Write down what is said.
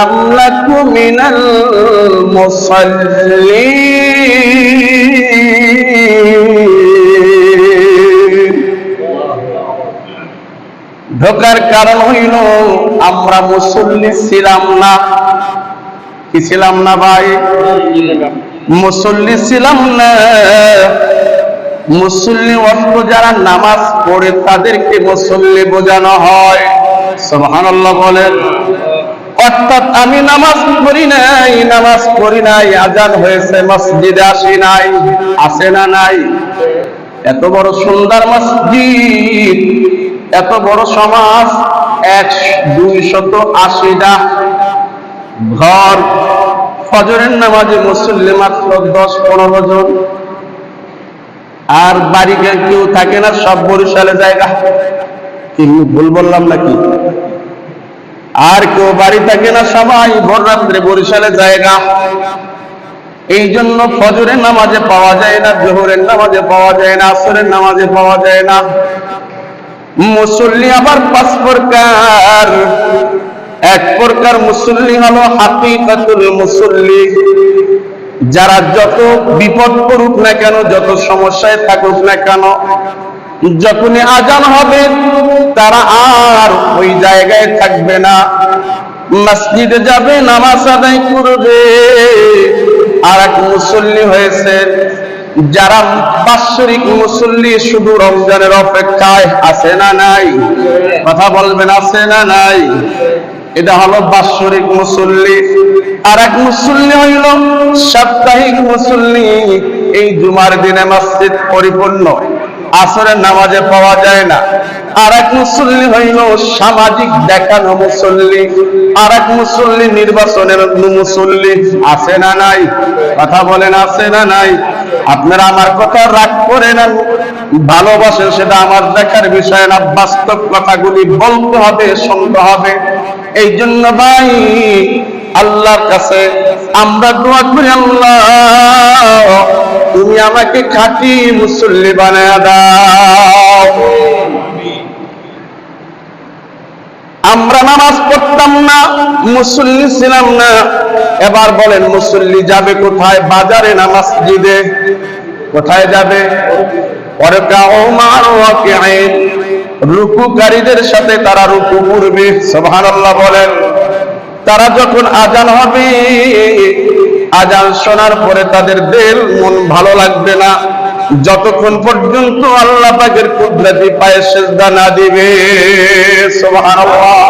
নামলাকু মিনাল মুসাল্লিন। ধোকার কারণ হইল আমরা মুসল্লি ছিলাম না। কি ছিলাম না ভাই? মুসল্লি ছিলাম না। মুসল্লি অর্থ যারা নামাজ পড়ে তাদেরকে মুসল্লি বোঝানো হয়। সুবহানাল্লাহ বলেন। অর্থাৎ আমি নামাজ পড়ি নাই, আজান হয়েছে, মসজিদে আসি নাই, আছে না নাই? এত বড় সুন্দর মসজিদ, এত বড় সমাজ, 280টা ঘর, ফজরের নামাজে মুসল্লি মাত্র 10-15 জন। আর বাড়িতে কেউ থাকে না, সব বরিশালে জায়গা। কি ভুল বললাম নাকি? আর কেউ বাড়ি থাকে না, সবাই ভোর রাত্রে বরিশালে জায়গা। এই জন্য ফজরের নামাজে পাওয়া যায় না, জোহরের নামাজে পাওয়া যায় না, আসরের নামাজে পাওয়া যায় না। মুসল্লি আবার 5 প্রকার। এক প্রকার মুসল্লি হলো হাকিকাতুল মুসল্লি, যারা যত বিপদ পড়ুক না কেন, যত সমস্যায় থাকুক না কেন, যখনই আজান হবে তারা আর ওই জায়গায় থাকবে না, মসজিদে যাবে, নামাজ আদায় করবে। আর এক মুসল্লি হয়েছে যারা বাৎসরিক মুসল্লি, শুধু রমজানের অপেক্ষায়, আছে না নাই? কথা বলবেন, আছে না নাই? এটা হলো বাৎসরিক মুসল্লি। আর এক মুসল্লি হইল সাপ্তাহিক মুসল্লি। এই জুমার দিনে মসজিদ পরিপূর্ণ, আসরের নামাজে পাওয়া যায় না। আর এক মুসল্লি হইল সামাজিক দেখানো মুসল্লি। আর এক মুসল্লি নির্বাচনের মুসল্লি, আছে না নাই? কথা বলেন, আছে না নাই? আপনারা আমার কথা রাগ করে নেন, ভালোবাসেন, সেটা আমার দেখার বিষয় না। বাস্তব কথাগুলি বলতে হবে, শুনতে হবে। এই জন্য ভাই আল্লাহর কাছে আমরা দোয়া করি, আল্লাহ তুমি আমাকে খাঁটি মুসল্লি বানায়া দাও। আমরা নামাজ পড়তাম না, মুসল্লি ছিলাম না। এবার বলেন মুসল্লি যাবে কোথায়? বাজারে না মসজিদে? কোথায় যাবে? রুকুকারীদের সাথে তারা রুকু করবে। সুবহানাল্লাহ বলেন। তারা যখন আজান হবে, আজান শোনার পরে তাদের দিল মন ভালো লাগবে না, যতক্ষণ পর্যন্ত আল্লাহ পাকের কুদরতি পায়ে সিজদা না দিবে। সুবহানাল্লাহ।